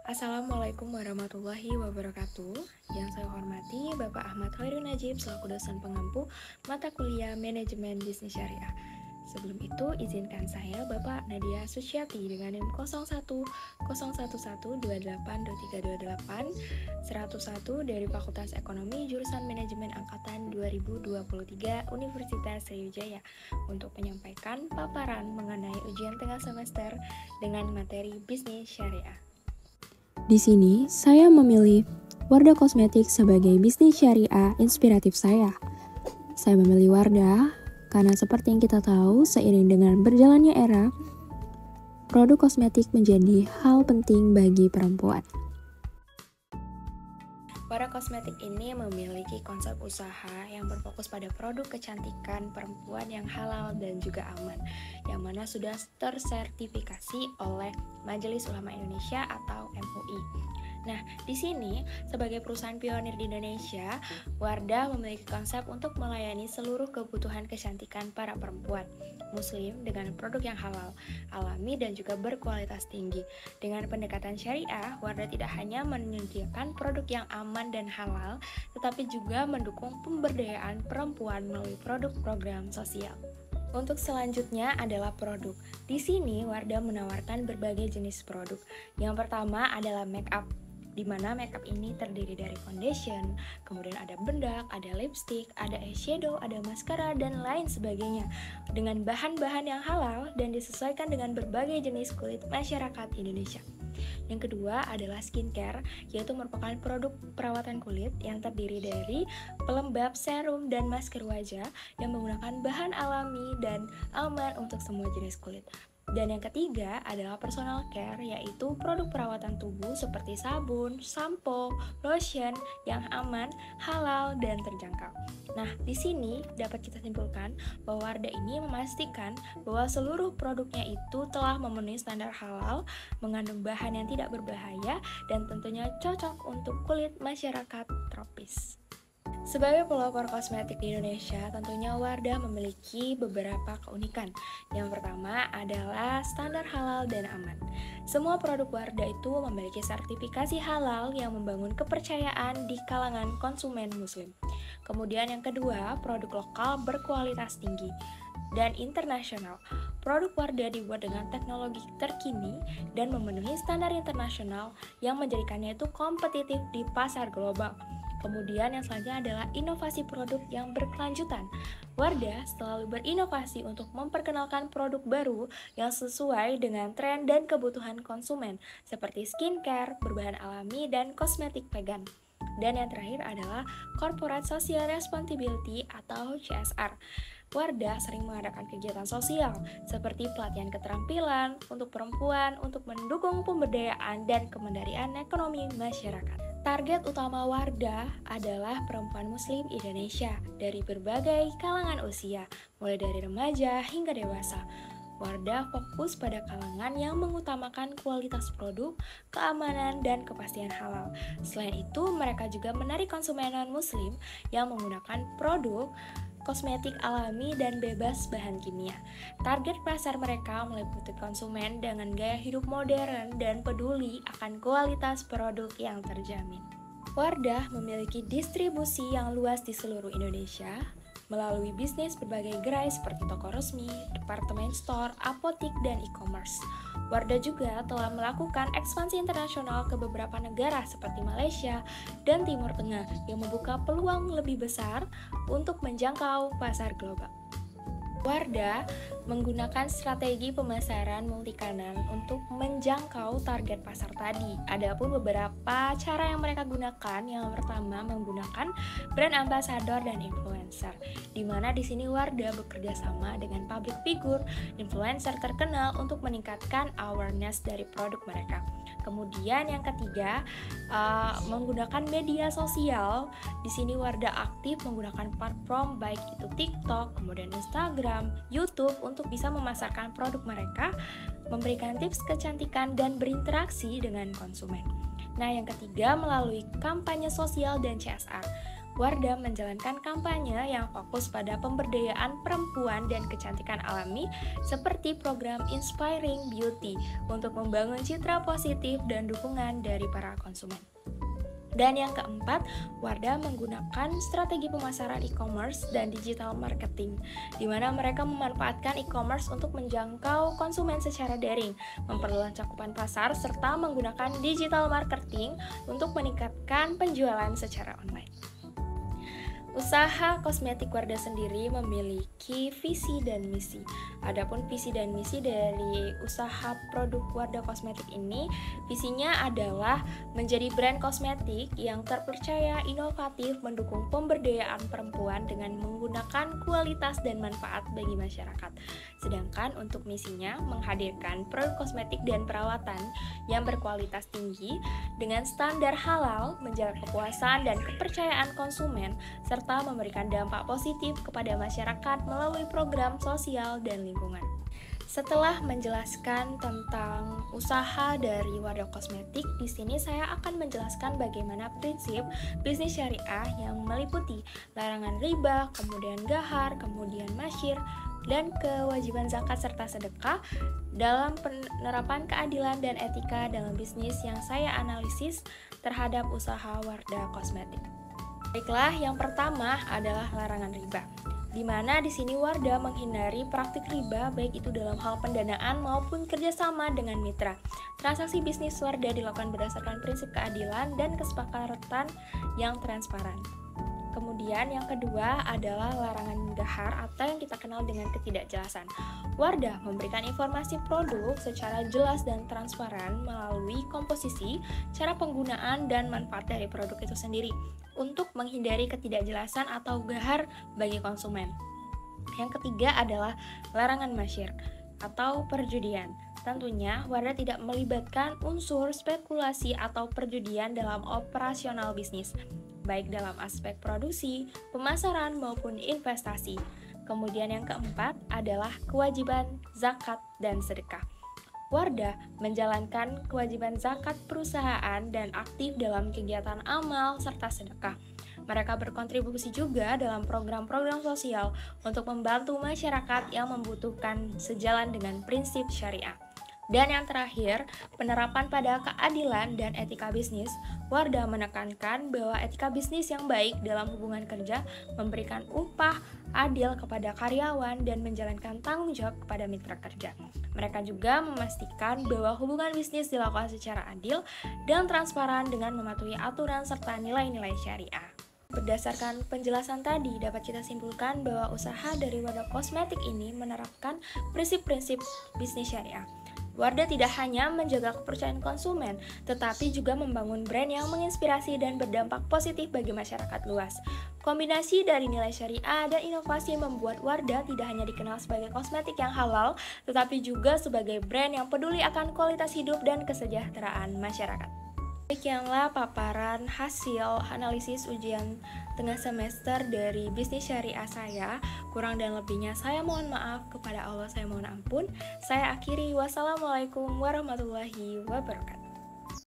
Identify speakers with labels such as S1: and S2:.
S1: Assalamualaikum warahmatullahi wabarakatuh. Yang saya hormati Bapak Ahmad Khairun Najib selaku dosen pengampu mata kuliah Manajemen Bisnis Syariah. Sebelum itu, izinkan saya Bapak Nadia Suciati dengan NIM 0111282328 101 dari Fakultas Ekonomi Jurusan Manajemen Angkatan 2023 Universitas Sriwijaya untuk menyampaikan paparan mengenai ujian tengah semester dengan materi Bisnis Syariah.
S2: Di sini, saya memilih Wardah Kosmetik sebagai bisnis syariah inspiratif saya. Saya memilih Wardah karena seperti yang kita tahu, seiring dengan berjalannya era, produk kosmetik menjadi hal penting bagi perempuan.
S1: Wardah Kosmetik ini memiliki konsep usaha yang berfokus pada produk kecantikan perempuan yang halal dan juga aman, yang mana sudah tersertifikasi oleh Majelis Ulama Indonesia atau MUI. Nah, di sini sebagai perusahaan pionir di Indonesia, Wardah memiliki konsep untuk melayani seluruh kebutuhan kecantikan para perempuan Muslim dengan produk yang halal, alami dan juga berkualitas tinggi. Dengan pendekatan syariah, Wardah tidak hanya menyediakan produk yang aman dan halal, tetapi juga mendukung pemberdayaan perempuan melalui produk program sosial. Untuk selanjutnya adalah produk. Di sini Wardah menawarkan berbagai jenis produk. Yang pertama adalah make up, di mana makeup ini terdiri dari foundation, kemudian ada bedak, ada lipstick, ada eyeshadow, ada maskara, dan lain sebagainya dengan bahan-bahan yang halal dan disesuaikan dengan berbagai jenis kulit masyarakat Indonesia. Yang kedua adalah skincare, yaitu merupakan produk perawatan kulit yang terdiri dari pelembab, serum, dan masker wajah yang menggunakan bahan alami dan aman untuk semua jenis kulit. Dan yang ketiga adalah personal care, yaitu produk perawatan tubuh seperti sabun, sampo, lotion yang aman, halal, dan terjangkau. Nah, di sini dapat kita simpulkan bahwa Wardah ini memastikan bahwa seluruh produknya itu telah memenuhi standar halal, mengandung bahan yang tidak berbahaya, dan tentunya cocok untuk kulit masyarakat tropis. Sebagai pelopor kosmetik di Indonesia, tentunya Wardah memiliki beberapa keunikan. Yang pertama adalah standar halal dan aman. Semua produk Wardah itu memiliki sertifikasi halal yang membangun kepercayaan di kalangan konsumen muslim. Kemudian yang kedua, produk lokal berkualitas tinggi dan internasional. Produk Wardah dibuat dengan teknologi terkini dan memenuhi standar internasional yang menjadikannya itu kompetitif di pasar global. Kemudian yang selanjutnya adalah inovasi produk yang berkelanjutan. Wardah selalu berinovasi untuk memperkenalkan produk baru yang sesuai dengan tren dan kebutuhan konsumen, seperti skincare, berbahan alami, dan kosmetik vegan. Dan yang terakhir adalah Corporate Social Responsibility atau CSR. Wardah sering mengadakan kegiatan sosial seperti pelatihan keterampilan untuk perempuan untuk mendukung pemberdayaan dan kemandirian ekonomi masyarakat. Target utama Wardah adalah perempuan muslim Indonesia dari berbagai kalangan usia, mulai dari remaja hingga dewasa. Wardah fokus pada kalangan yang mengutamakan kualitas produk, keamanan, dan kepastian halal. Selain itu, mereka juga menarik konsumen non-muslim yang menggunakan produk kosmetik alami dan bebas bahan kimia. Target pasar mereka meliputi konsumen dengan gaya hidup modern dan peduli akan kualitas produk yang terjamin. Wardah memiliki distribusi yang luas di seluruh Indonesia melalui bisnis berbagai gerai seperti toko resmi, departemen store, apotik, dan e-commerce. Wardah juga telah melakukan ekspansi internasional ke beberapa negara seperti Malaysia dan Timur Tengah yang membuka peluang lebih besar untuk menjangkau pasar global. Wardah menggunakan strategi pemasaran multikanan untuk menjangkau target pasar tadi. Adapun beberapa cara yang mereka gunakan, yang pertama menggunakan brand ambassador dan influencer, di mana di sini Wardah bekerja sama dengan public figure, influencer terkenal untuk meningkatkan awareness dari produk mereka. Kemudian yang ketiga, menggunakan media sosial. Di sini Wardah aktif menggunakan platform baik itu TikTok, kemudian Instagram, YouTube untuk bisa memasarkan produk mereka, memberikan tips kecantikan dan berinteraksi dengan konsumen. Nah, yang ketiga melalui kampanye sosial dan CSR. Wardah menjalankan kampanye yang fokus pada pemberdayaan perempuan dan kecantikan alami seperti program Inspiring Beauty untuk membangun citra positif dan dukungan dari para konsumen. Dan yang keempat, Wardah menggunakan strategi pemasaran e-commerce dan digital marketing, di mana mereka memanfaatkan e-commerce untuk menjangkau konsumen secara daring, memperluas cakupan pasar, serta menggunakan digital marketing untuk meningkatkan penjualan secara online. Usaha kosmetik Wardah sendiri memiliki visi dan misi. Adapun visi dan misi dari usaha produk Wardah Kosmetik ini, visinya adalah menjadi brand kosmetik yang terpercaya, inovatif, mendukung pemberdayaan perempuan dengan menggunakan kualitas dan manfaat bagi masyarakat. Sedangkan untuk misinya menghadirkan produk kosmetik dan perawatan yang berkualitas tinggi dengan standar halal, menjaga kepuasan dan kepercayaan konsumen, serta memberikan dampak positif kepada masyarakat melalui program sosial dan lingkungan. Setelah menjelaskan tentang usaha dari Wardah Kosmetik, di sini saya akan menjelaskan bagaimana prinsip bisnis syariah yang meliputi larangan riba, kemudian gahar, kemudian masyir, dan kewajiban zakat serta sedekah dalam penerapan keadilan dan etika dalam bisnis yang saya analisis terhadap usaha Wardah Kosmetik. Baiklah, yang pertama adalah larangan riba, di mana di sini Wardah menghindari praktik riba baik itu dalam hal pendanaan maupun kerjasama dengan mitra. Transaksi bisnis Wardah dilakukan berdasarkan prinsip keadilan dan kesepakatan yang transparan. Kemudian yang kedua adalah larangan gahar atau yang kita kenal dengan ketidakjelasan. Wardah memberikan informasi produk secara jelas dan transparan melalui komposisi, cara penggunaan, dan manfaat dari produk itu sendiri untuk menghindari ketidakjelasan atau gahar bagi konsumen. Yang ketiga adalah larangan masyir atau perjudian. Tentunya, Wardah tidak melibatkan unsur spekulasi atau perjudian dalam operasional bisnis, baik dalam aspek produksi, pemasaran, maupun investasi. Kemudian yang keempat adalah kewajiban zakat dan sedekah. Wardah menjalankan kewajiban zakat perusahaan dan aktif dalam kegiatan amal serta sedekah. Mereka berkontribusi juga dalam program-program sosial untuk membantu masyarakat yang membutuhkan sejalan dengan prinsip syariah. Dan yang terakhir, penerapan pada keadilan dan etika bisnis. Wardah menekankan bahwa etika bisnis yang baik dalam hubungan kerja, memberikan upah adil kepada karyawan, dan menjalankan tanggung jawab kepada mitra kerja. Mereka juga memastikan bahwa hubungan bisnis dilakukan secara adil dan transparan dengan mematuhi aturan serta nilai-nilai syariah. Berdasarkan penjelasan tadi, dapat kita simpulkan bahwa usaha dari Wardah Kosmetik ini menerapkan prinsip-prinsip bisnis syariah. Wardah tidak hanya menjaga kepercayaan konsumen, tetapi juga membangun brand yang menginspirasi dan berdampak positif bagi masyarakat luas. Kombinasi dari nilai syariah dan inovasi membuat Wardah tidak hanya dikenal sebagai kosmetik yang halal, tetapi juga sebagai brand yang peduli akan kualitas hidup dan kesejahteraan masyarakat. Demikianlah paparan hasil analisis ujian tengah semester dari bisnis syariah saya. Kurang dan lebihnya saya mohon maaf, kepada Allah saya mohon ampun. Saya akhiri, wassalamualaikum warahmatullahi wabarakatuh.